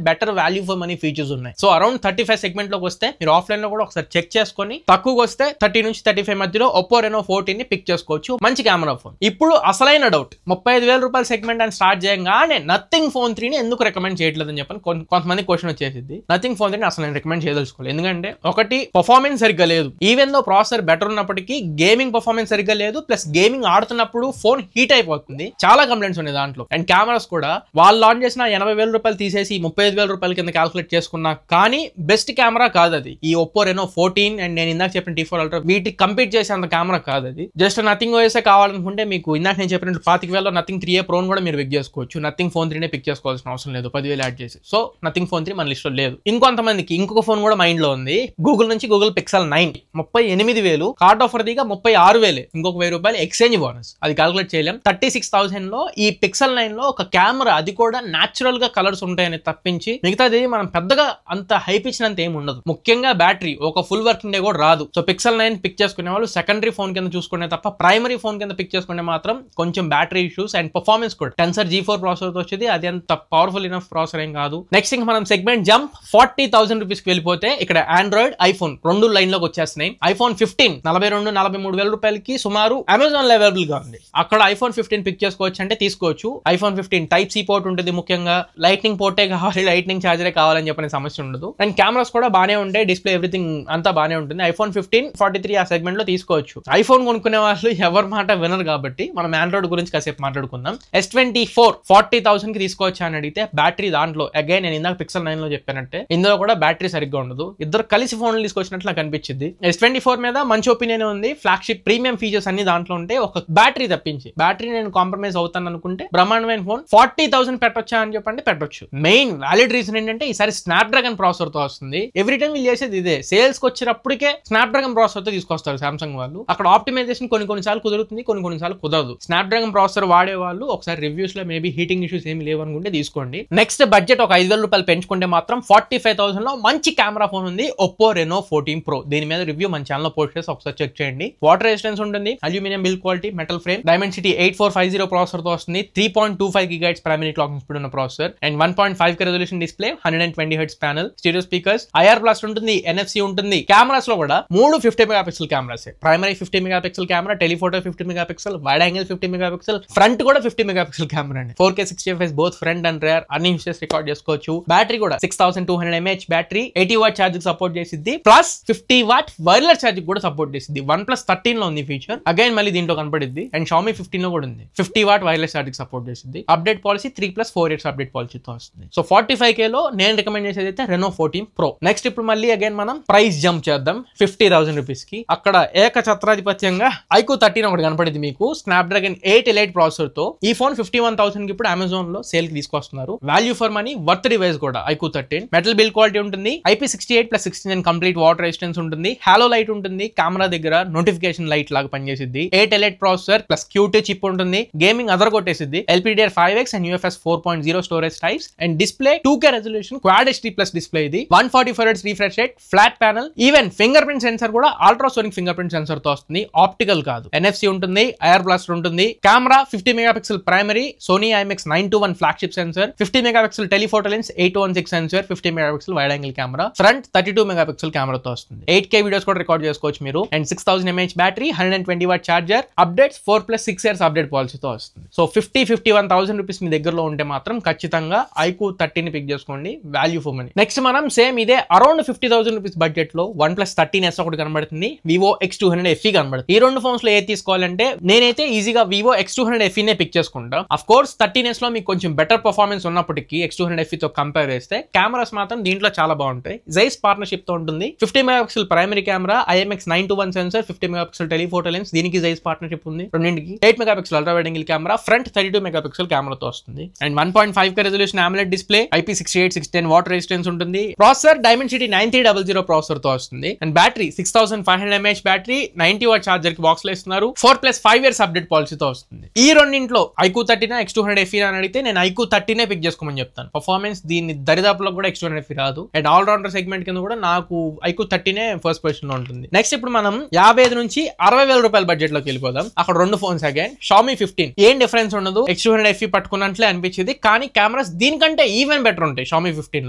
better value for money features ఉన్నాయి. సో అరౌండ్ 35 సెగ్మెంట్ లోకి వస్తే మీరు ఆఫ్లైన్ లో కూడా ఒకసారి చెక్ చేసుకొని తక్కువకి వస్తే 30 నుంచి 35 మధ్యలో Oppo Reno 14 ని పిక్ చేసుకోవచ్చు. మంచి కెమెరా ఫోన్. ఇప్పుడు అసలైన డౌట్, 35,000 రూపాయల సెగ్మెంట్ అని స్టార్ట్ చేయగానే నథింగ్ ఫోన్ 3 ని ఎందుకు రికమెండ్ చేయట్లేదు అని చెప్పని కొంతమంది క్వశ్చన్ వచ్చేసింది. నథింగ్ ఫోన్ 3 ని అసలు నేను రికమెండ్ చేయదలుచుకోలేదు. ఎందుకంటే ఒకటి పర్ఫార్మెన్స్ సరిగ్గా లేదు. ఈవెన్ దో ప్రాసెసర్ బెటర్ ఉన్నప్పటికీ గేమింగ్ పర్ఫార్మెన్స్ సరిగ్గా లేదు. ప్లస్ గేమింగ్ ఆడుతున్నప్పుడు ఫోన్ హీట్ అయిపోతుంది. చాలా కంప్లైంట్స్ ఉన్నాయి దాంట్లో. అండ్ కెమెరాస్ కూడా వాళ్ళు లాంచ్ చేసిన 80,000 రూపాయలు తీసేసి 35,000 రూపాయల కింద క్యాల్కులేట్ చేసుకున్నా కానీ బెస్ట్ కెమెరా కాదు అది. ఈ Oppo Reno 14 అండ్ నేను ఇందాక చెప్పిన T4 Ultra వీటికి కంపీట్ చేసే అంత కెమెరా కాదు అది. జస్ట్ నథింగ్ ఓఎస్ కావాలనుకుంటే మీకు ఇందాక నేను చెప్పినట్టు 25,000 నథింగ్ 3A Pro కూడా మీరు పిక్ చేసుకోవచ్చు. నథింగ్ ఫోన్ 3 నే పిక్ చేసుకోవాల్సిన అవసరం లేదు 10,000 యాడ్ చేసి. సో నథింగ్ ఫోన్ 3 మన లిస్ట్ లో లేదు. ఇంకొంతమందికి ఇంకొక ఫోన్ కూడా మైండ్ లో ఉంది. గూగుల్ నుంచి Google Pixel 9 38,000 కార్డ్ ఆఫర్ దిగా 36,000, ఇంకొక 1,000 రూపాయలు ఎక్స్చేంజ్ బోనస్. అది క్యాల్కులేట్ చేయలేం. 36,000 లో ఈ Pixel 9 లో ఒక కెమెరా, అది కూడా నాచురల్ గా కలర్స్ ఉంటాయని తప్పించి మిగతాది మనం పెద్దగా అంత హైప్ ఇచ్చినంత ఏమి ఉండదు. ముఖ్యంగా బ్యాటరీ ఒక ఫుల్ వర్కింగ్ డే కూడా రాదు. సో Pixel 9 పిక్ చేసుకునే వాళ్ళు సెకండరీ ఫోన్ కింద చూసుకునే తప్ప ప్రైమరీ ఫోన్ కింద పిక్ చేసుకుంటే మాత్రం కొంచెం బ్యాటరీ ఇష్యూస్ అండ్ పర్ఫార్మెన్స్ కూడా. Tensor G4 ప్రాసెసర్ తో వచ్చేది, అది అంత పవర్ఫుల్ ఇనఫ్ ప్రాసెసర్ ఏం కాదు. నెక్స్ట్ ఇంకా మనం సెగ్మెంట్ జంప్ 40,000 రూపీస్ కి వెళ్ళిపోతే ఇక్కడ ఆండ్రాయిడ్, ఐఫోన్ రెండు లైన్ లోకి వచ్చేస్తున్నాయి. iPhone 15 42-43,000 రూపాయలకి సుమారు అమెజాన్ లో అవైలబుల్ గా ఉంది. అక్కడ iPhone 15 పిక్ చేసుకోవచ్చు అంటే తీసుకోవచ్చు. iPhone 15 Type-C పోర్ట్ ఉంటుంది. ముఖ్యంగా లైట్నింగ్ పోర్టే కావాలి, లైట్నింగ్ చార్జరే కావాలని చెప్పిన సమస్య ఉండదు. అండ్ కెమెరాస్ కూడా బానే ఉంటాయి, డిస్ప్లే ఎవ్రీథింగ్ అంతా బానే ఉంటుంది. iPhone 15 43 ఆ సెగ్మెంట్ లో తీసుకోవచ్చు. ఐఫోన్ కొనుక్కునే వాళ్ళు ఎవరి మాట వినరు కాబట్టి మనం ఆండ్రాయిడ్ గురించి కాసేపు మాట్లాడుకుందాం. S24 40,000 కి తీసుకోవచ్చు అని అడిగితే బ్యాటరీ దాంట్లో అగైన్ నేను ఇందాక Pixel 9 లో చెప్పానంటే ఇందులో కూడా బ్యాటరీ సరిగ్గా ఉండదు. ఇద్దరు కలిసి ఫోన్లు తీసుకొచ్చినట్లు నాకు అనిపించింది. S24 మీద మంచి ఒపీనియన్ ఉంది. ఫ్లాగ్షిప్ ప్రీమియం ఫీచర్స్ అన్ని దాంట్లో ఉంటే ఒక బ్యాటరీ తప్పించి బ్యాటరీ నేను కాంప్రమైజ్ అవుతాను అనుకుంటే బ్రహ్మాండమైన ఫోన్ 40,000 పెట్టొచ్చా అని చెప్పండి, పెట్టొచ్చు. మెయిన్ వ్యాలిడ్ రీజన్ ఏంటంటే ఈసారి స్నాప్డ్రాగన్ ప్రాసెసర్ తో వస్తుంది. ఎవ్రీ టైం వీళ్ళు చేసేది ఇదే. సేల్స్ కి వచ్చినప్పటికే స్నాప్డ్రాగన్ ప్రాసెసర్ తో తీసుకొస్తారు సామ్సంగ్ వాళ్ళు. అక్కడ ఆప్టిమైజేషన్ కొన్నిసార్లు కుదురుతుంది, కొన్నిసార్లు కుదరదు. స్నాప్డ్రాగన్ ప్రాసెసర్ వాడే వాళ్ళు ఒకసారి రివ్యూస్ లో మేబీ హీటింగ్ ఇష్యూస్ ఏమి లేవు అనుకుంటే తీసుకోండి. నెక్స్ట్ బడ్జెట్ ఒక 5,000 రూపాయలు పెంచుకుంటే మాత్రం 45,000 లో మంచి కెమెరా ఫోన్ ఉంది, Oppo Reno 14 Pro. దీని మీద రివ్యూ మన ఛానల్ లో పోస్ట్ చేసి ఒకసారి చెక్ చేయండి. వాటర్ రెసిస్టెన్స్ ఉంటుంది, aluminium build quality, metal frame, Dimensity 8450 processor తో వస్తుంది. 3.25 GHz ప్రైమరీ క్లాకింగ్ స్పీడ్ ఉన్న processor and 1.5K resolution display, 120 Hz panel, stereo speakers, IR blaster ఉంటుంది, NFC ఉంటుంది. కెమెరాస్ లో కూడా 3 50 megapixel cameras. Primary 50 megapixel camera, telephoto 50 megapixel, wide angle 50 megapixel, front కూడా 50 megapixel camera అండి. 4K 60 FPS both front and rare అన్ని uses record చేసుకోవచ్చు. Battery కూడా 6200 mAh battery, 80 watt charging support చేసిద్ది. ప్లస్ 50 వాట్ వైర్లెస్ ఛార్జింగ్ కూడా support చేసిద్ది. OnePlus 13 లో ఉంది ఫీచర్, అగైన్ మళ్ళీ దీంట్లో కనపడిద్ది. అండ్ Xiaomi 15 లో కూడా ఉంది, 50 వాట్ వైర్లెస్ ఛార్జింగ్ సపోర్ట్ చేసిద్ది. అప్డేట్ పాలసీ 3+4 years అప్డేట్ పాలసీతో వస్తుంది. సో 45K లో నేను రికమెండ్ చేసేది అయితే Reno 14 Pro. నెక్స్ట్ ఇప్పుడు మళ్ళీ అగైన్ మనం ప్రైస్ జంప్ చేద్దాం 50,000 రూపీస్ కి. అక్కడ ఏకఛత్రాధిపత్యంగా iQOO 13 ఒకటి కనపడింది మీకు, స్నాప్డ్రాగన్ 8 Elite ప్రాసెసర్ తో. ఈ ఫోన్ 51,000 కి ఇప్పుడు అమెజాన్ లో సేల్ కి తీసుకొస్తున్నారు. Value for money, worth device కూడా iQOO 13. మెటల్ బిల్డ్ క్వాలిటీ ఉంటుంది, IP68+69 కంప్లీట్ వాటర్ రెసిస్టెన్స్ ఉంటుంది, హాలో లైట్ ఉంటుంది, కెమెరా దగ్గర నోటిఫికేషన్ లైట్ లాగా పనిచేసిద్ది. 8 Elite processor plus Qt chip ఉంటుంది, గేమింగ్ అదర్ కొట్టేసిద్ది. LPDDR5X and UFS 4.0 storage types and display 2K resolution quad HD plus display. ఇది 144 Hz refresh rate, flat panel, even fingerprint sensor కూడా ultrasonic fingerprint sensor తో వస్తుంది, optical కాదు. NFC ఉంటుంది, IR blaster ఉంటుంది. Camera 50 megapixel primary, Sony IMX921 flagship sensor, 50 megapixel telephoto lens, 816 sensor, 50 megapixel wide angle camera, front 32 megapixel కెమెరాతో వస్తుంది. 8K videos కూడా record చేసుకోవచ్చు మీరు. And 6000 mAh battery, 120 what charger. Updates 4+6 years update పాలసీతో వస్తుంది. So 51,000 rupees మీ దగ్గరలో ఉంటే మాత్రం ఖచ్చితంగా iQOO 13 పిక్ చేసుకోండి, వాల్యూ ఫర్ మనీ. నెక్స్ట్ మనం సేమ్ ఇదే అరౌండ్ 50,000 రూపీస్ బడ్జెట్ లో OnePlus 13s ఒకటి కనబడుతుంది, Vivo X200 FE కనబడుతుంది. ఈ రెండు ఫోన్స్ లో ఏది తీసుకోవాలంటే నేనైతే ఈజీగా Vivo X200 FE నే పిక్ చేసుకుంటా. అఫ్ కోర్స్ 13s లో మీకు కొంచెం బెటర్ పర్ఫార్మెన్స్ ఉన్నప్పటికీ X200 FE తో కంపేర్ చేస్తే కెమెరాస్ మాత్రం దీంట్లో చాలా బాగుంటాయి. Zeiss పార్ట్నర్షిప్ తో ఉంటుంది. 50 megapixel primary camera, IMX921 sensor, 50 megapixel telephoto lens, దీనికి Zeiss పార్ట్నర్షిప్ ఉంది రెండింటికి. 8 megapixel ultra wide angle camera, front 32 megapixel కెమెరాతో వస్తుంది. And 1.5K resolution AMOLED display, IP68/610 water resistance ఉంటుంది. ప్రాసెసర్ Dimensity 9300 ప్రాసెసర్ తో వస్తుంది. And battery 6500 mAh battery, 90 what charger కి box లో ఇస్తున్నారు. 4+5 years అప్డేట్ పాలసీతో వస్తుంది. ఈ రెండింట్లో iQOO 13 X200 FE అని అడిగితే నేను iQOO 13 పిక్ చేసుకోమని చెప్తాను. పర్ఫార్మెన్స్ దీన్ని దరిదాపులో కూడా X200 FE రాదు. అండ్ ఆల్రౌండర్ సెగ్మెంట్ కింద కూడా నాకు iQOO 13 ఫస్ట్ పొజిషన్ లో ఉంటుంది. నెక్స్ట్ ఇప్పుడు మనం 55 నుంచి 60,000 రూపాయల బడ్జెట్ లోకి వెళ్ళిపోదాం. అక్కడ రెండు ఫోన్స్ అగైన్ Xiaomi 15. ఏం డిఫరెన్స్ ఉండదు, X200 FE పట్టుకున్నట్లే అనిపించింది, కానీ కెమెరాస్ దీనికంటే ఈవెన్ బెటర్ ఉంటాయి Xiaomi 15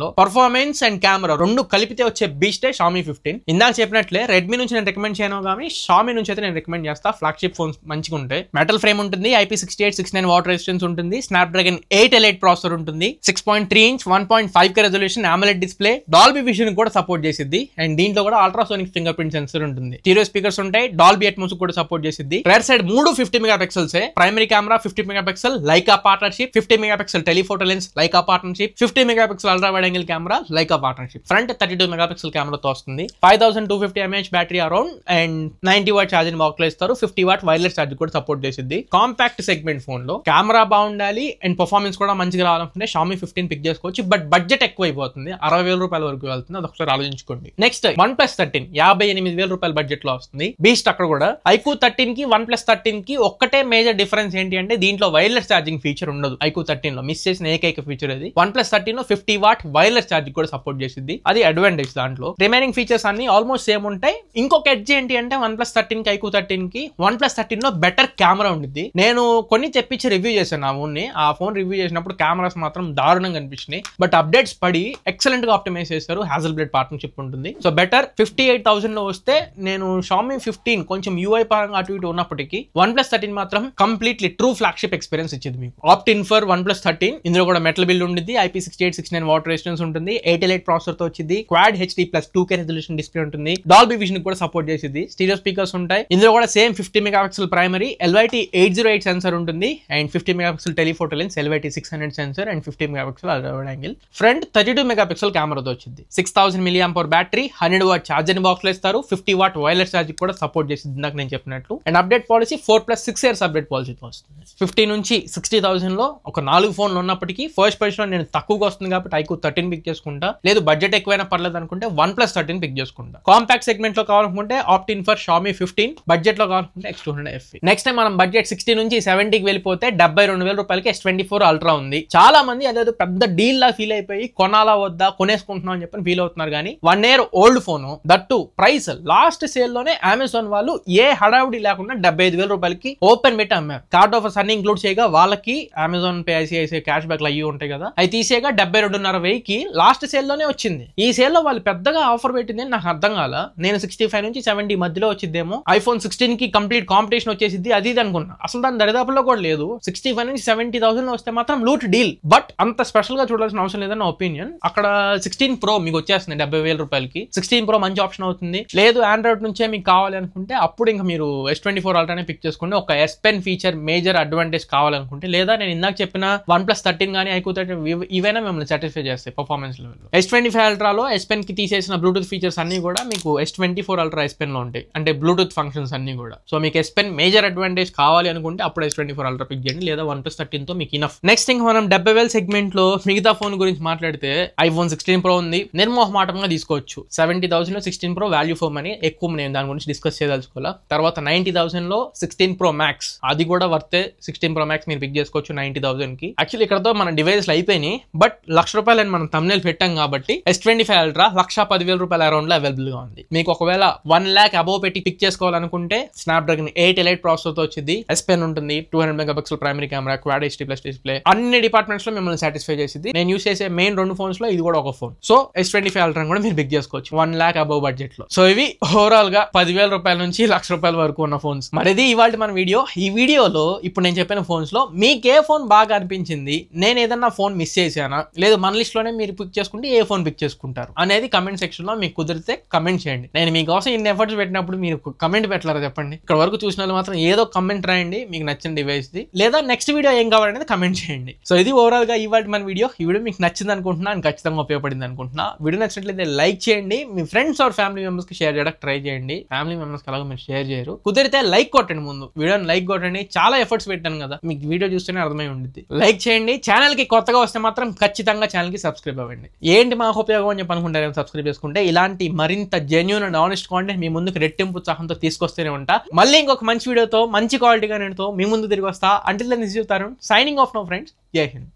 లో. పర్ఫార్మెన్స్ అండ్ కెమెరా రెండు కలిపితే వచ్చే బీస్టే Xiaomi 15. ఇందాక చెప్పినట్లే రెడ్మీ నుంచి నేను రికమెండ్ చేయను, కానీ Xiaomi నుంచి అయితే నేను రికమెండ్ చేస్తా. ఫ్లాగ్షిప్ ఫోన్స్ మంచిగా ఉంటాయి. మెటల్ ఫ్రేమ్ ఉంటుంది, IP6869 వాటర్ రెసిస్టెన్స్ ఉంటుంది, స్నాప్డ్రాగన్ 888 ప్రాసెసర్ ఉంటుంది, 6.3 inch 1.5K resolution AMOLED display, Dolby vision కూడా సపోర్ట్ చేసిద్ది. అండ్ దీంట్లో కూడా అల్ట్రాసోనిక్ ఫింగర్ ప్రింట్ సెన్సర్ ఉంటుంది. స్టీరియో స్పీకర్స్ ఉంటాయి, డాల్బీ అట్మోస్ కూడా సపోర్ట్ చేసిద్ది. Rear side 3 50 megapixels, primary camera 50 megapixel Leica partnership, 50 megapixel telephoto lens Leica partnership, 50 megapixel ultra wide angle camera Leica partnership. Front 32 megapixel కెమెరాతో వస్తుంది. 5250 mAh battery around and 90 watt charging box లో ఇస్తారు. 50 watt wireless charge కూడా support చేసిద్ది. Compact segment phone లో camera బాగుండాలి and performance కూడా మంచిగా రావాలనుకుంటే Xiaomi 15 పిక్ చేసుకోవచ్చు. బట్ బడ్జెట్ ఎక్కువ అయిపోతుంది, 60,000 రూపాయల వరకు వెళ్తుంది. అది ఒకసారి ఆలోచించుకోండి. నెక్స్ట్ OnePlus 13 58,000 రూపాయల బడ్జెట్ లో వస్తుంది. బీస్ట్ అక్కడ కూడా iQOO 13 కి OnePlus 13 కి ఒక్కటే మేజర్ డిఫరెన్స్ ఏంటి అంటే దీంట్లో వైర్లెస్ ఛార్జింగ్ ఫీచర్ ఉండదు. iQOO 13 లో మిస్ చేసిన ఏకైక ఫీచర్ అది. OnePlus 13 లో 50 వాట్ వైర్లెస్ ఛార్జింగ్ కూడా సపోర్ట్ చేసింది. అది అడ్వాంటేజ్. దాంట్లో రిమైనింగ్ ఫీచర్స్ అన్ని ఆల్మోస్ట్ సేమ్ ఉంటాయి. ఇంకొక ఎడ్జ్ ఏంటి అంటే OnePlus 13 కి iQOO 13 కి OnePlus 13 లో బెటర్ కెమెరా ఉంటుంది. నేను కొన్ని తెప్పించి రివ్యూ చేశాను ఆ ఫోన్ ని. ఆ ఫోన్ రివ్యూ చేసినప్పుడు కెమెరాస్ మాత్రం దారుణంగా అనిపించినాయి. బట్ అప్డేట్స్ పడి ఎక్సలెంట్ గా ఆప్టిమైజ్ చేస్తారు. Hasselblad పార్ట్నర్షిప్ ఉంటుంది. సో బెటర్ 58,000 లో వస్తే నేను Xiaomi 15 కొంచెం UI పరంగా అటు ఇటు ఉన్నప్పటికీ OnePlus 13 మాత్రం కంప్లీట్లీ ట్రూ ఫ్లాగ్షిప్ ఎక్స్పీరియన్స్ ఇచ్చింది మీకు. Opt-in for OnePlus 13. ఇందులో కూడా మెటల్ బిల్డ్ ఉంటుంది, IP6869 వాటర్ రెసిస్టెన్స్ ఉంటుంది, 888 ప్రాసెసర్ తో వచ్చింది, Quad HD plus 2K resolution display ఉంటుంది, డాల్బీ విజన్ కూడా సపోర్ట్ చేసింది, స్టీరియో స్పీకర్స్ ఉంటాయి. ఇందులో కూడా same 50 megapixel primary LYT808 sensor ఉంటుంది and 50 megapixel telephoto lens LYT600 sensor and 50 megapixel ultra wide angle. Front 32 megapixel కెమెరాతో వచ్చింది. 6000 mAh battery, 100 watt charging box లో ఇస్తారు. 50 వాట్ వైర్లెస్ ఛార్జింగ్ కూడా సపోర్ట్ చేసింది ఇందాక నేను చెప్పినట్లు. And update policy 4+6 years update పాలసీతో వస్తుంది. 50 నుంచి 60,000 లో ఒక 4 ఫోన్లు ఉన్నప్పటికీ ఫస్ట్ పొజిషన్ లో నేను తక్కువగా వస్తుంది కాబట్టి iQOO 13 పిక్ చేసుకుంటా. లేదు బడ్జెట్ ఎక్కువైనా పర్లేదు అనుకుంటే OnePlus 13 పిక్ చేసుకుంటా. కాంపాక్ట్ సెగ్మెంట్ లో కావాలనుకుంటే ఆప్ట్-ఇన్ ఫర్ Xiaomi 15, బడ్జెట్ లో కావాలనుకుంటే X200 FE. నెక్స్ట్ టైం మనం బడ్జెట్ 60 నుంచి 70కి వెళ్ళిపోతే 72,000 రూపాయలకి S24 అల్ట్రా ఉంది. చాలా మంది అదేదో పెద్ద డీల్ లా ఫీల్ అయిపోయి కొనాలా వద్దా కొనేసుకుంటున్నాం అని చెప్పి ఫీల్ అవుతున్నారు. కానీ 1 year old phone, that price last sale లోనే అమెజాన్ వాళ్ళు ఏ హడావుడి లేకుండా 75,000 రూపాయలకి ఓపెన్ పెట్టి అమ్మారు. కార్డ్ ఆఫర్స్ అన్ని ఇంక్లూడ్ చేయగా వాళ్ళకి Amazon pay ICICI cash back అయ్యి ఉంటాయి కదా, అవి తీసేగా 72,500కి లాస్ట్ సేల్ లోనే వచ్చింది. ఈ సేల్ లో వాళ్ళు పెద్దగా ఆఫర్ పెట్టింది నాకు అర్థం కాల. నేను 65 నుంచి 70 మధ్యలో వచ్చిద్దేమో, iPhone 16 కి కంప్లీట్ కాంపిటీషన్ వచ్చేసింది అది ఇది అనుకున్నా. అసలు దాని దరిదాపుల్లో కూడా లేదు. 65 నుంచి 70,000 వస్తే మాత్రం లూట్ డీల్. బట్ అంత స్పెషల్ గా చూడాల్సిన అవసరం లేదని నా ఒపీనియన్. అక్కడ 16 Pro మీకు వచ్చేస్తుంది 70,000 రూపాయలకి. 16 Pro మంచి ఆప్షన్ అవుతుంది. లేదు ఆండ్రాయిడ్ నుంచే మీకు కావాలి అనుకుంటే అప్పుడు ఇంకా మీరు S24 అల్ట్రానే పిక్ చేసుకోండి. ఒక S Pen feature major advantage కావాలనుకుంటే, లేదా నేను ఇందాక చెప్పిన OnePlus 13 కానీ iQOO 13 ఇవైనా మిమ్మల్ని సాటిస్ఫై చేస్తాయి performance level. S25 అల్ట్రాలో S Pen కి తీసేసిన బ్లూటూత్ ఫీచర్స్ అన్ని కూడా మీకు S24 అల్ట్రా S Pen లో ఉంటాయి. అంటే బ్లూటూత్ ఫంక్షన్స్ అన్ని కూడా. సో మీకు S Pen మేజర్ అడ్వాంటేజ్ కావాలి అనుకుంటే అప్పుడు S24 అల్ట్రా పిక్ చేయండి, లేదా OnePlus 13 తో మీకు ఇనఫ్. నెక్స్ట్ థింగ్ మనం 70,000 సెగ్మెంట్ లో మిగతా ఫోన్ గురించి మాట్లాడితే iPhone 16 Pro ఉంది. నిర్మోహమాటంగా తీసుకోవచ్చు. 70,000 లో 16 Pro వాల్యూ ఫోన్ అని ఎక్కువ నేను దాని గురించి డిస్కస్ చేయదలుచుకోవాలా. తర్వాత 90,000 లో 16 Pro Max, అది కూడా వర్తే. 16 Pro Max మీరు పిక్ చేసుకోవచ్చు 90,000 కి. యాక్చువల్లీ ఇక్కడతో మన డివైజెస్ అయిపోయినాయి. బట్ ₹1,00,000 అని మనం thumbnail పెట్టాం కాబట్టి S25 అల్ట్రా 1,10,000 రూపాయల అరౌండ్ లో అవైలబుల్ గా ఉంది. మీకు ఒకవేళ 1 lakh అబోవ్ పెట్టి పిక్ చేసుకోవాలనుకుంటే స్నాప్డ్రాగన్ 888 ప్రాసెసర్ తో వచ్చింది. S Pen ఉంటుంది, 200 megapixel primary camera, Quad HD plus display, అన్ని డిపార్ట్మెంట్స్ లో మిమ్మల్ని సాటిస్ఫై చేసింది. నేను యూస్ చేసే మెయిన్ 2 ఫోన్స్ లో ఇది కూడా ఒక ఫోన్. సో S25 అల్ట్రా కూడా మీరు పిక్ చేసుకోవచ్చు 1 lakh అబోవ్ బడ్జెట్ లో. సో ఇవి ఓవరాల్ గా 10,000 రూపాయల నుంచి ₹1,00,000 వరకు ఉన్న ఫోన్స్. మరిది ఇవాళ మన వీడియో. ఈ వీడియోలో ఇప్పుడు నేను చెప్పిన ఫోన్స్ లో మీకు ఏ ఫోన్ బాగా అనిపించింది, నేను ఏదన్నా ఫోన్ మిస్ చేశానా, లేదు మన లిస్ట్ లోనే మీరు పిక్ చేసుకుంటే ఏ ఫోన్ పిక్ చేసుకుంటారు అనేది కమెంట్ సెక్షన్ లో మీకు కుదిరితే కమెంట్ చేయండి. నేను మీకోసం ఇన్ని ఎఫర్ట్స్ పెట్టినప్పుడు మీరు కమెంట్ పెట్టలేరా చెప్పండి. ఇక్కడ వరకు చూసిన వాళ్ళు మాత్రం ఏదో కమెంట్ రాయండి మీకు నచ్చిన డివైస్ ది, లేదా నెక్స్ట్ వీడియో ఏం కావాలనేది కమెంట్ చేయండి. సో ఇది ఓవరాల్ గా ఇవాళ మన వీడియో. ఈ వీడియో మీకు నచ్చింది అనుకుంటున్నా, ఖచ్చితంగా ఉపయోగపడింది అనుకుంటున్నా. వీడియో నచ్చినట్లయితే లైక్ చేయండి, మీ ఫ్రెండ్స్ ఆర్ ఫ్యామిలీ మెంబర్స్ కి షేర్ చేయడానికి ట్రై చేయండి. ఫ్యామిలీ మెంబర్స్ కి అలాగే మీరు షేర్ చేయరు, కుదిరితే లైక్ కొట్టండి. ముందు వీడియోని లైక్ కొట్టండి. చాలా ఎఫర్ట్స్ పెట్టాను కదా, మీకు వీడియో చూస్తేనే అర్థమై ఉంటుంది. లైక్ చేయండి. ఛానల్ కి కొత్తగా వస్తే మాత్రం ఖచ్చితంగా ఛానల్ కి సబ్స్క్రైబ్ అవ్వండి. ఏంటి మాకు ఉపయోగం అని చెప్పి అనుకుంటారు, సబ్స్క్రైబ్ చేసుకుంటే ఇలాంటి మరింత జెన్యూన్ అండ్ ఆనెస్ట్ కాంటెంట్ మీ ముందుకు రెట్టింపు ఉత్సాహంతో తీసుకొస్తూనే ఉంటా. మళ్ళీ ఇంకొక మంచి వీడియోతో మంచి క్వాలిటీ క్వాలిటీగా నేను మీ ముందు తిరిగి వస్తా. Until then this is Tarun signing off now friends. జై హింద్.